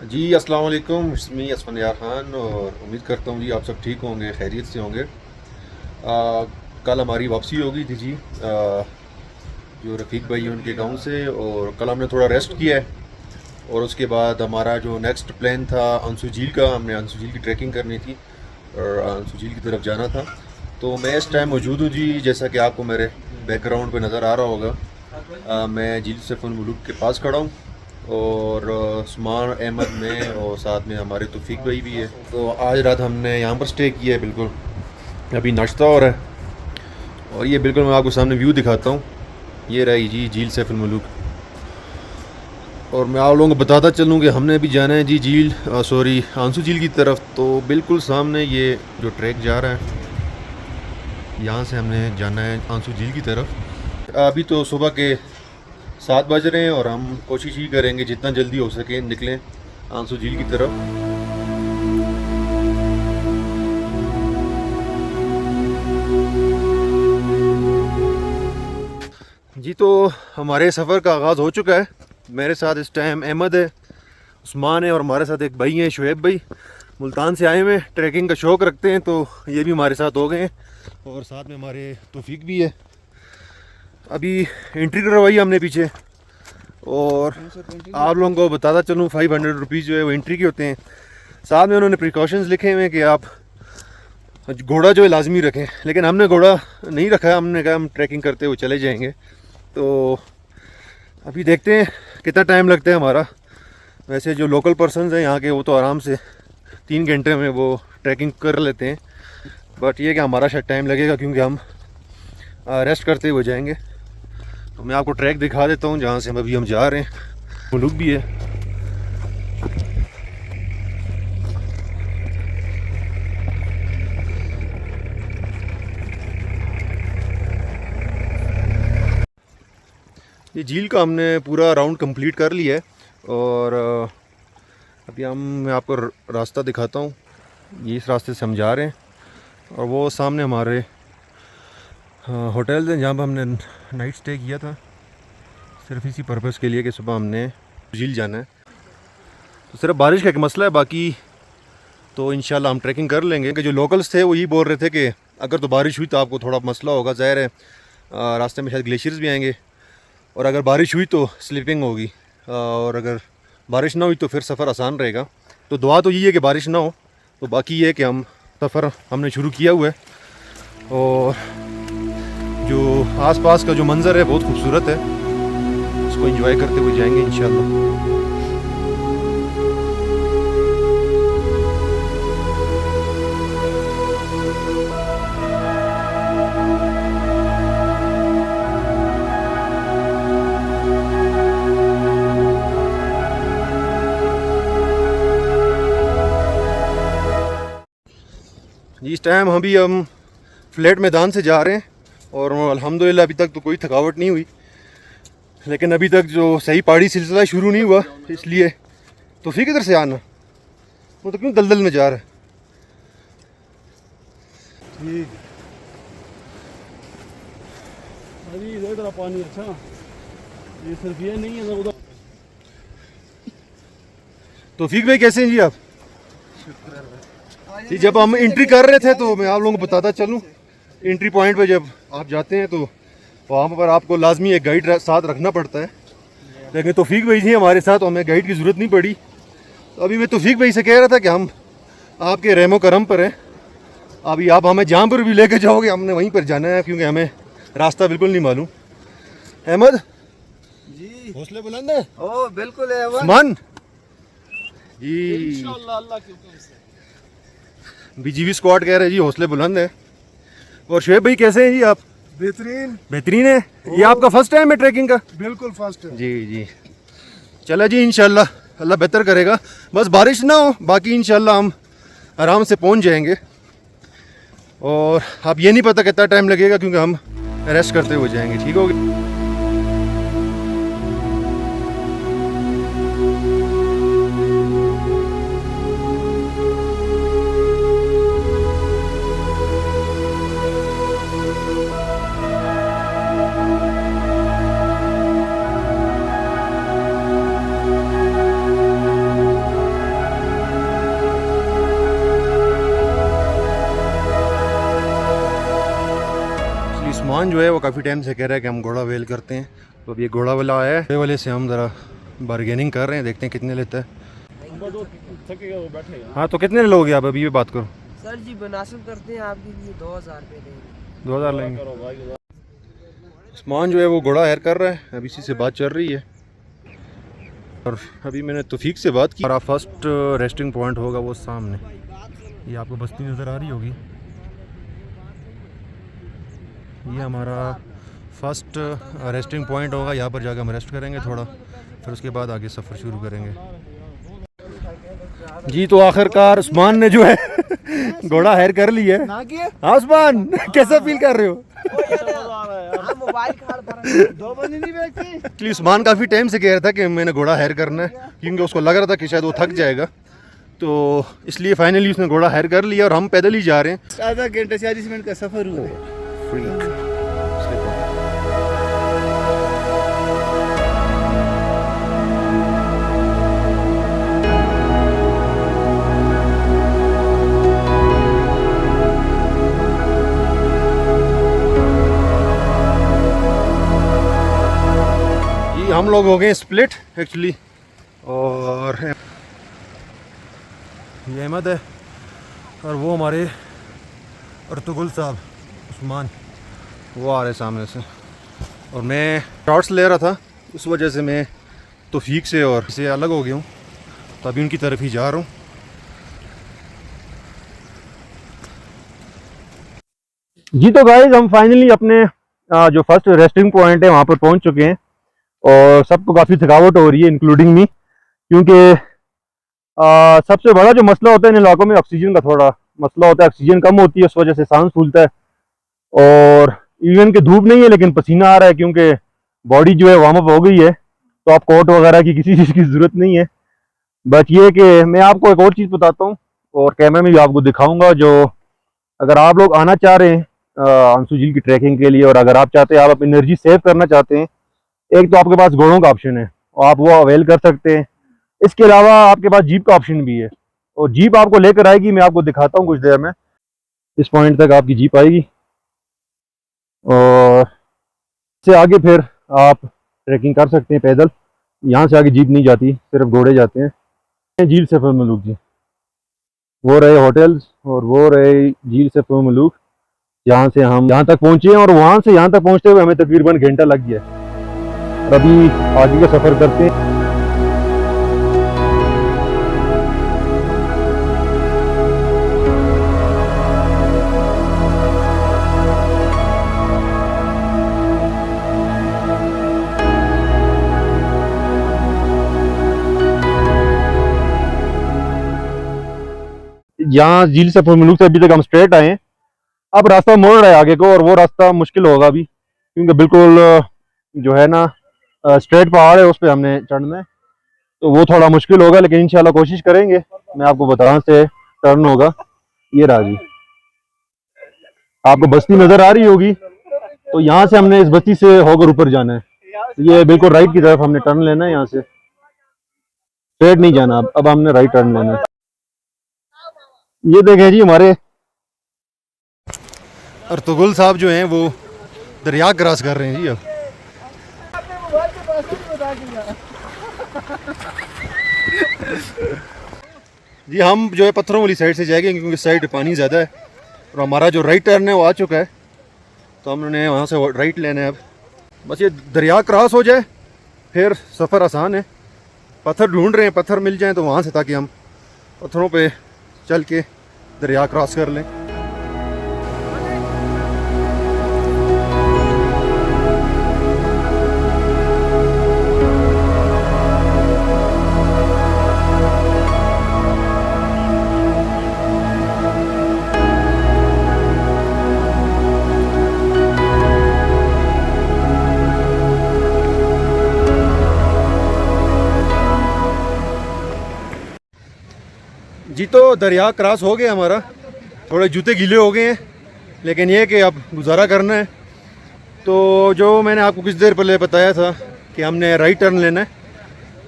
जी अस्सलाम वालेकुम, इसमें असफन यार खान और उम्मीद करता हूँ जी आप सब ठीक होंगे, खैरियत से होंगे। कल हमारी वापसी हो गई थी जी, जो रफ़ीक भाई हैं उनके गांव से, और कल हमने थोड़ा रेस्ट किया है। और उसके बाद हमारा जो नेक्स्ट प्लान था आंसू झील का, हमने आंसू झील की ट्रैकिंग करनी थी और आंसू झील की तरफ जाना था। तो मैं इस टाइम मौजूद हूँ जी, जैसा कि आपको मेरे बैकग्राउंड पे नज़र आ रहा होगा। मैं झील सैफुल मुलूक के पास खड़ा हूँ और उस्मान अहमद में और साथ में हमारे तौफीक भाई भी है। तो आज रात हमने यहाँ पर स्टे किया है। बिल्कुल अभी नाश्ता हो रहा है और ये बिल्कुल मैं आपको सामने व्यू दिखाता हूँ। ये रही जी झील सैफुल मुलूक। और मैं आप लोगों को बताता चलूँ कि हमने अभी जाना है जी झील सॉरी आंसू झील की तरफ। तो बिल्कुल सामने ये जो ट्रैक जा रहा है, यहाँ से हमने जाना है आंसू झील की तरफ। अभी तो सुबह के 7 बज रहे हैं और हम कोशिश ही करेंगे जितना जल्दी हो सके निकलें आंसू झील की तरफ। जी तो हमारे सफ़र का आगाज़ हो चुका है। मेरे साथ इस टाइम अहमद है, उस्मान है और हमारे साथ एक भाई हैं शुएब भाई। मुल्तान से आए हुए हैं, ट्रैकिंग का शौक़ रखते हैं, तो ये भी हमारे साथ हो गए हैं। और साथ में हमारे तौफीक भी है। अभी एंट्री करवाई हमने पीछे, और आप लोगों को बताता चलूँ 500 रुपीज़ जो है वो एंट्री के होते हैं। साथ में उन्होंने प्रिकॉशंस लिखे हुए हैं कि आप घोड़ा जो है लाजमी रखें, लेकिन हमने घोड़ा नहीं रखा है। हमने कहा हम ट्रैकिंग करते हुए चले जाएंगे। तो अभी देखते हैं कितना टाइम लगता है हमारा। वैसे जो लोकल पर्सनस हैं यहाँ के, वो तो आराम से 3 घंटे में वो ट्रैकिंग कर लेते हैं। बट ये कि हमारा शायद टाइम लगेगा, क्योंकि हम रेस्ट करते हुए जाएंगे। तो मैं आपको ट्रैक दिखा देता हूँ जहाँ से हम जा रहे हैं। मुलुक भी है। ये झील का हमने पूरा राउंड कंप्लीट कर लिया है। और अभी मैं आपको रास्ता दिखाता हूँ। ये इस रास्ते से हम जा रहे हैं, और वो सामने हमारे होटल हैं जहाँ पर हमने नाइट स्टे किया था, सिर्फ इसी पर्पज़ के लिए कि सुबह हमने झील जाना है। तो सिर्फ बारिश का एक मसला है, बाकी तो इंशाल्लाह हम ट्रैकिंग कर लेंगे। कि जो लोकल्स थे वो यही बोल रहे थे कि अगर तो बारिश हुई तो आपको थोड़ा मसला होगा, ज़ाहिर है रास्ते में शायद ग्लेशियर्स भी आएंगे, और अगर बारिश हुई तो स्लिपिंग होगी, और अगर बारिश ना हुई तो फिर सफ़र आसान रहेगा। तो दुआ तो यही है कि बारिश ना हो। तो बाकी ये है कि हम सफ़र हमने शुरू किया हुआ है, और जो आसपास का जो मंज़र है बहुत खूबसूरत है, उसको एंजॉय करते हुए जाएंगे इंशाल्लाह। इस टाइम हम फ्लैट मैदान से जा रहे हैं, और अल्हम्दुलिल्लाह अभी तक तो कोई थकावट नहीं हुई। लेकिन अभी तक जो सही पहाड़ी सिलसिला शुरू नहीं हुआ, इसलिए तो फिर किधर से आना, वो तो क्यों दलदल में जा रहा है। ठीक अभी इधर पानी अच्छा, ये सिर्फ ये नहीं है उधर। तौफीक भाई कैसे हैं जी आप? जी जब हम एंट्री कर रहे थे तो मैं आप लोगों को बताता चलूँ, एंट्री पॉइंट पे जब आप जाते हैं तो वहाँ पर आपको लाजमी एक गाइड साथ रखना पड़ता है। लेकिन तौफीक भाई जी हमारे साथ, हमें गाइड की ज़रूरत नहीं पड़ी। तो अभी मैं तौफीक भाई से कह रहा था कि हम आपके रहमो करम पर हैं। अभी आप हमें जहाँ पर भी लेके जाओगे हमने वहीं पर जाना है, क्योंकि हमें रास्ता बिल्कुल नहीं मालूम। अहमद जी हौसले बुलंद है। ओ बिल्कुल है उस्मान जी, इंशाअल्लाह अल्लाह के हुक्म से। बीजीवी स्क्वाड कह रहे हैं जी हौसले बुलंद है। और शुएब भाई कैसे हैं जी आप? बेहतरीन बेहतरीन है। ये आपका फर्स्ट टाइम है ट्रैकिंग का? बिल्कुल फर्स्ट है जी जी, चला जी इंशाल्लाह अल्लाह बेहतर करेगा, बस बारिश ना हो, बाकी इंशाल्लाह हम आराम से पहुंच जाएंगे। और अब ये नहीं पता कितना टाइम लगेगा, क्योंकि हम रेस्ट करते हुए जाएंगे। ठीक होगा। जो है वो काफ़ी टाइम से कह रहा है कि हम घोड़ा वेल करते हैं, तो अब ये घोड़ा वाला आया है, ये वाले से हम ज़रा बारगेनिंग कर रहे हैं, देखते हैं कितने लेता है। हाँ तो कितने लोगे आप, अभी ये बात करो। सर जी मुनासिब करते हैं आपके लिए 2000 रुपये देंगे। 2000 लेंगे। उस्मान जो है वो घोड़ा हायर कर रहा है, अभी इसी से बात चल रही है और अभी मैंने तौफीक से बात की। हमारा फर्स्ट रेस्टिंग पॉइंट होगा वो सामने, ये आपको बस्ती नज़र आ रही होगी। ये हमारा फर्स्ट रेस्टिंग पॉइंट होगा, यहाँ पर जाकर हम रेस्ट करेंगे थोड़ा, फिर उसके बाद आगे सफ़र शुरू करेंगे। जी तो आखिरकार उस्मान ने जो है घोड़ा हायर कर लिया है। हाँ उस्मान, कैसा फील कर रहे हो? एक्चुअली उस्मान काफ़ी टाइम से कह रहा था कि मैंने घोड़ा हायर करना है, क्योंकि उसको लग रहा था कि शायद वो थक जाएगा, तो इसलिए फाइनली उसने घोड़ा हायर कर लिया और हम पैदल ही जा रहे हैं। आधा घंटा 40 मिनट का सफ़र हुआ है। हम लोग हो गए स्प्लिट एक्चुअली, और ये अहमद है और वो हमारे अर्तुगुल साहब उस्मान, वो आ रहे सामने से, और मैं शॉर्ट्स ले रहा था, उस वजह से मैं तौफीक से और इससे अलग हो गया हूँ, तो अभी उनकी तरफ ही जा रहा हूँ। जी तो गाइस हम फाइनली अपने जो फर्स्ट रेस्टिंग पॉइंट है वहाँ पर पहुँच चुके हैं और सबको काफ़ी थकावट हो रही है इंक्लूडिंग मी, क्योंकि सबसे बड़ा जो मसला होता है इन इलाकों में ऑक्सीजन का थोड़ा मसला होता है, ऑक्सीजन कम होती है, उस वजह से सांस फूलता है, और इवन के धूप नहीं है लेकिन पसीना आ रहा है, क्योंकि बॉडी जो है वार्म अप हो गई है, तो आप कोट वगैरह की किसी चीज़ की ज़रूरत नहीं है। बट ये कि मैं आपको एक और चीज़ बताता हूँ और कैमरे में भी आपको दिखाऊँगा, जो अगर आप लोग आना चाह रहे हैं आंसू झील की ट्रैकिंग के लिए, और अगर आप चाहते हैं, आप अपनी एनर्जी सेव करना चाहते हैं, एक तो आपके पास घोड़ों का ऑप्शन है और आप वो अवेल कर सकते हैं, इसके अलावा आपके पास जीप का ऑप्शन भी है, और जीप आपको लेकर आएगी, मैं आपको दिखाता हूँ कुछ देर में। इस पॉइंट तक आपकी जीप आएगी और इससे आगे फिर आप ट्रैकिंग कर सकते हैं पैदल, यहाँ से आगे जीप नहीं जाती, सिर्फ घोड़े जाते हैं। झील सफ़र मलूक जी, वो रहे होटल्स और वो रहे झील सफ़र मलूक, जहाँ से हम यहाँ तक पहुँचे हैं, और वहाँ से यहाँ तक पहुँचते हुए हमें तकरीबन घंटा लग गया। अभी आगे का सफ़र करते हैं। यहाँ झील सफ़र मलूक से अभी तक हम स्ट्रेट आए हैं, अब रास्ता मोड़ रहा है आगे को, और वो रास्ता मुश्किल होगा अभी, क्योंकि बिल्कुल जो है ना स्ट्रेट पहाड़ है, उस पर हमने चढ़ना है, तो वो थोड़ा मुश्किल होगा, लेकिन इंशाल्लाह कोशिश करेंगे। मैं आपको बता रहा हूँ से टर्न होगा, ये राजी आपको बस्ती नज़र आ रही होगी, तो यहाँ से हमने इस बस्ती से होकर ऊपर जाना है, तो ये बिल्कुल राइट की तरफ हमने टर्न लेना है, यहाँ से स्ट्रेट नहीं जाना, अब हमने राइट टर्न लेना है। ये देखें जी हमारे अर्तुगुल साहब जो हैं वो दरिया क्रॉस कर रहे हैं जी। अब जी हम जो है पत्थरों वाली साइड से जाएंगे, क्योंकि साइड पानी ज़्यादा है, और हमारा जो राइट टर्न है वो आ चुका है, तो हमने वहाँ से राइट लेना है। अब बस ये दरिया क्रॉस हो जाए फिर सफ़र आसान है। पत्थर ढूंढ रहे हैं, पत्थर मिल जाएं तो वहाँ से, ताकि हम पत्थरों पे चल के दरिया क्रॉस कर लें। जी तो दरिया क्रॉस हो गया हमारा, थोड़े जूते गीले हो गए हैं, लेकिन ये कि अब गुजारा करना है। तो जो मैंने आपको कुछ देर पहले बताया था कि हमने राइट टर्न लेना है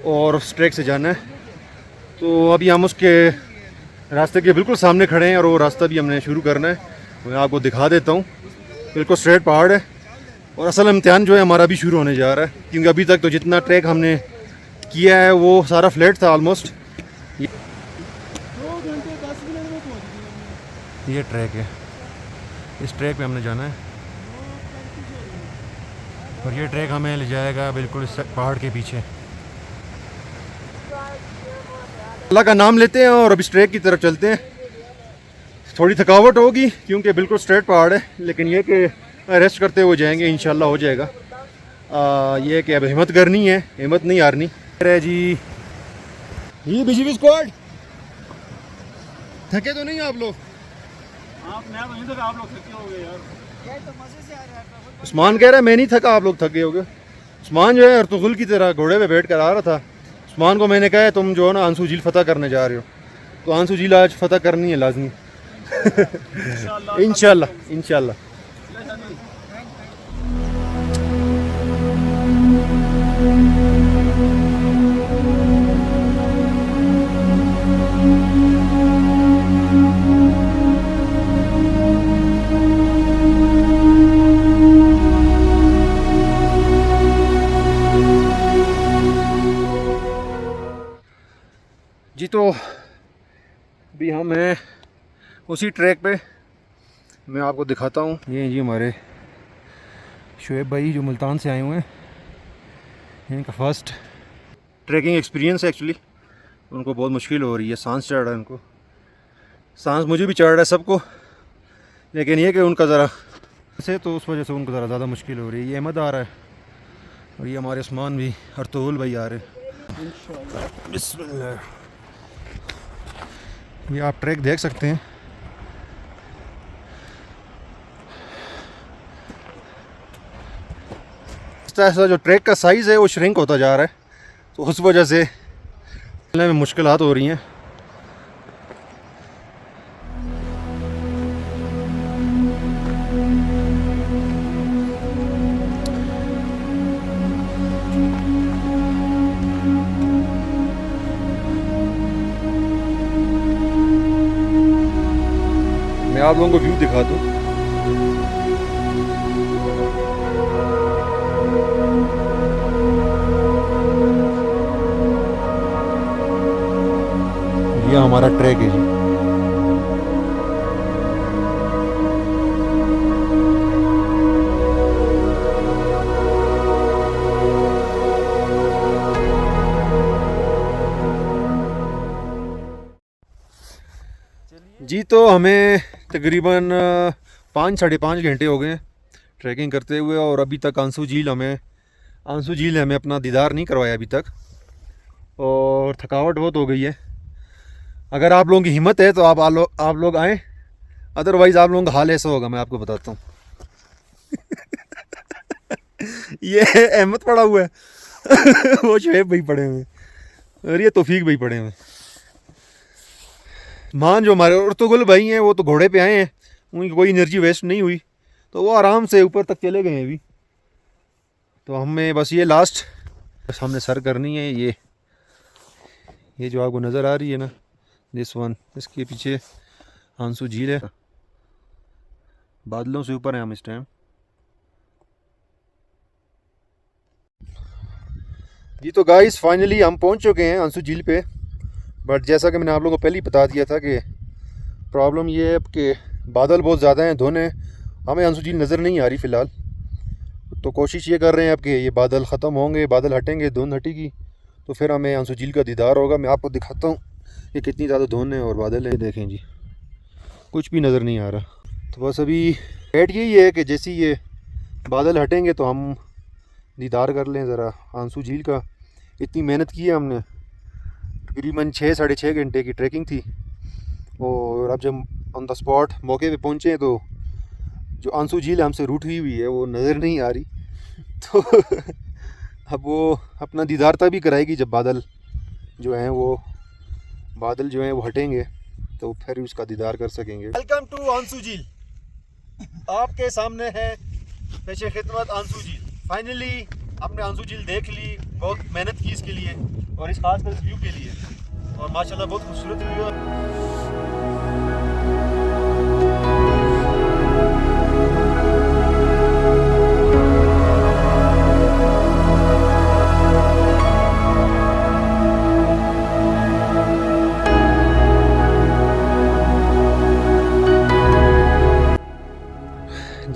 और उस ट्रैक से जाना है, तो अभी हम उसके रास्ते के बिल्कुल सामने खड़े हैं और वो रास्ता भी हमने शुरू करना है। मैं आपको दिखा देता हूँ, बिल्कुल स्ट्रेट पहाड़ है, और असल इम्तिहान जो है हमारा अभी शुरू होने जा रहा है, क्योंकि अभी तक तो जितना ट्रैक हमने किया है वो सारा फ्लैट था ऑलमोस्ट। 2 घंटे 10 मिनट में पहुंच गए। ये ट्रैक है, इस ट्रैक पे हमने जाना है और ये ट्रैक हमें ले जाएगा बिल्कुल इस पहाड़ के पीछे। अल्लाह का नाम लेते हैं और अब इस ट्रैक की तरफ चलते हैं। थोड़ी थकावट होगी क्योंकि बिल्कुल स्ट्रेट पहाड़ है, लेकिन ये कि रेस्ट करते हुए जाएंगे, इंशाल्लाह हो जाएगा। ये कि अब हिम्मत करनी है, हिम्मत नहीं हारनी है जी। ये बीजीपी स्क्वाड थके तो नहीं आप लोग? आप मैं वहीं तक आप लोग थके हो गए यार। उस्मान कह रहा है मैं नहीं थका, आप लोग थके हो गए। उस्मान जो है अर्तुगरुल की तरह घोड़े पे बैठ कर आ रहा था। उस्मान को मैंने कहा तुम जो है ना आंसू झील फतह करने जा रहे हो, तो आंसू झील आज फतह करनी है लाजमी। इंशाल्लाह इंशाल्लाह। जी तो अभी हम हैं उसी ट्रैक पे, मैं आपको दिखाता हूँ। ये जी हमारे शुएब भाई जो मुल्तान से आए हुए हैं, इनका फर्स्ट ट्रैकिंग एक्सपीरियंस है एक्चुअली। उनको बहुत मुश्किल हो रही है, सांस चढ़ रहा है उनको, सांस मुझे भी चढ़ रहा है सबको, लेकिन ये कि उनका ज़रा से तो उस वजह से उनको ज़रा ज़्यादा मुश्किल हो रही है। ये अहमद आ रहा है और ये हमारे उस्मान भी अर्तुगरुल भाई आ रहे हैं इंशाल्लाह। बिस्मिल्लाह। ये आप ट्रैक देख सकते हैं। ऐसा जो ट्रैक का साइज़ है वो श्रिंक होता जा रहा है, तो उस वजह से चलने में मुश्किलात हो रही हैं। मैं आप लोगों को व्यू दिखा दूँ। ये हमारा ट्रैक है जी। जी तो हमें तकरीबन 5-5.5 घंटे हो गए हैं ट्रैकिंग करते हुए, और अभी तक आंसू झील ने हमें अपना दीदार नहीं करवाया अभी तक, और थकावट बहुत हो गई है। अगर आप लोगों की हिम्मत है तो आप लोग आएँ, अदरवाइज़ आप लोगों का हाल ऐसा होगा, मैं आपको बताता हूँ। ये अहमद पड़ा हुआ है वो शुएब भाई पड़े हुए हैं और ये तौफीक भाई पड़े हुए हैं। मान जो हमारे अर्तुगरुल भाई हैं वो तो घोड़े पे आए हैं, उनकी कोई एनर्जी वेस्ट नहीं हुई, तो वो आराम से ऊपर तक चले गए हैं अभी। तो हमें बस ये लास्ट हमने सर करनी है। ये जो आपको नज़र आ रही है ना, दिस वन, इसके पीछे आंसू झील है। बादलों से ऊपर हैं हम इस टाइम। जी तो गाइस फाइनली हम पहुंच चुके हैं आंसू झील पे, बट जैसा कि मैंने आप लोगों को पहले ही बता दिया था कि प्रॉब्लम ये है कि बादल बहुत ज़्यादा हैं, धुंध है, हमें आंसू झील नज़र नहीं आ रही फ़िलहाल। तो कोशिश ये कर रहे हैं अब कि ये बादल ख़त्म होंगे, बादल हटेंगे, धुंध हटेगी, तो फिर हमें आंसू झील का दीदार होगा। मैं आपको दिखाता हूँ कि कितनी ज़्यादा धुंध है और बादल है। देखें जी, कुछ भी नज़र नहीं आ रहा। तो बस अभी वेट यही है कि जैसे ये बादल हटेंगे तो हम दीदार कर लें ज़रा आंसू झील का। इतनी मेहनत की है हमने, तकरीबन 6-6.5 घंटे की ट्रैकिंग थी, और अब जब ऑन द स्पॉट मौके पे पहुँचे हैं तो जो आंसू झील हमसे रूट हुई है वो नज़र नहीं आ रही। तो अब वो अपना दीदार तभी कराएगी जब बादल जो हैं वो हटेंगे, तो फिर उसका दीदार कर सकेंगे। वेलकम टू आंसू झील। आपके सामने है पेशे खिदमत आंसू झील। फाइनली आपने आंसू झील देख ली, बहुत मेहनत की इसके लिए और इस खासकर इस व्यू के लिए, और माशाल्लाह बहुत खूबसूरत व्यू है।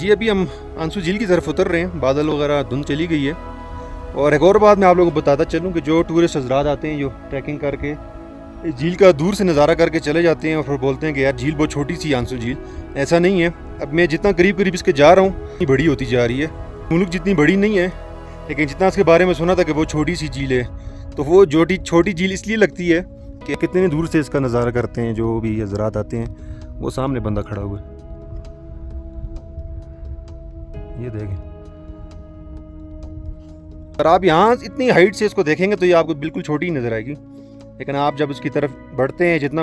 जी अभी हम आंसू झील की तरफ उतर रहे हैं, बादल वगैरह धुंध चली गई है। और एक और बात मैं आप लोगों को बताता चलूँ कि जो टूरिस्ट हजरात आते हैं जो ट्रैकिंग करके इस झील का दूर से नज़ारा करके चले जाते हैं और फिर बोलते हैं कि यार झील बहुत छोटी सी आंसू झील, ऐसा नहीं है। अब मैं जितना करीब करीब इसके जा रहा हूँ इतनी बड़ी होती जा रही है। मुल्क जितनी बड़ी नहीं है, लेकिन जितना इसके बारे में सुना था कि वो छोटी सी झील है, तो वो छोटी झील इसलिए लगती है कि कितने दूर से इसका नज़ारा करते हैं जो भी हजरात आते हैं। वो सामने बंदा खड़ा हुआ है, ये देखें। अगर आप यहाँ इतनी हाइट से इसको देखेंगे तो ये आपको बिल्कुल छोटी नज़र आएगी, लेकिन आप जब उसकी तरफ बढ़ते हैं, जितना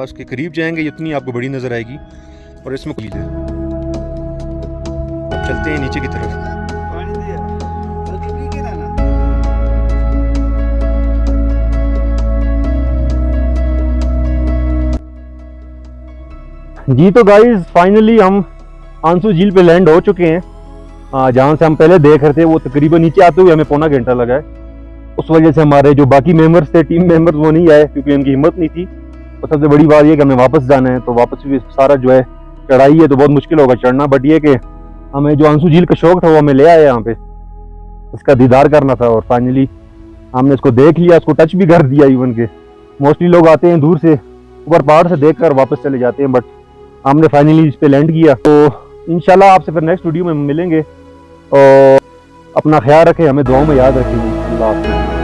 उसके करीब जाएंगे उतनी आपको बड़ी नज़र आएगी। और इसमें झील है। अब चलते हैं नीचे की तरफ। जी तो गाइस फाइनली हम आंसू झील पे लैंड हो चुके हैं। जहाँ से हम पहले देख रहे थे वो तकरीबन नीचे आते हुए हमें पौना घंटा लगा है। उस वजह से हमारे जो बाकी मेंबर्स थे, टीम मेंबर्स, वो नहीं आए क्योंकि उनकी हिम्मत नहीं थी। और सबसे बड़ी बात ये कि हमें वापस जाना है, तो वापस भी सारा जो है चढ़ाई है तो बहुत मुश्किल होगा चढ़ना। बट ये कि हमें जो आंसू झील का शौक था वो हमें ले आया यहाँ पे, इसका दीदार करना था। और फाइनली हमने इसको देख लिया, इसको टच भी कर दिया। इवन के मोस्टली लोग आते हैं दूर से, ऊपर पहाड़ से देख कर वापस चले जाते हैं, बट हमने फाइनली इस पे लैंड किया। तो इंशाल्लाह आपसे फिर नेक्स्ट वीडियो में मिलेंगे। और अपना ख्याल रखें, हमें दुआओं में याद रखें। अल्लाह हाफ़िज़।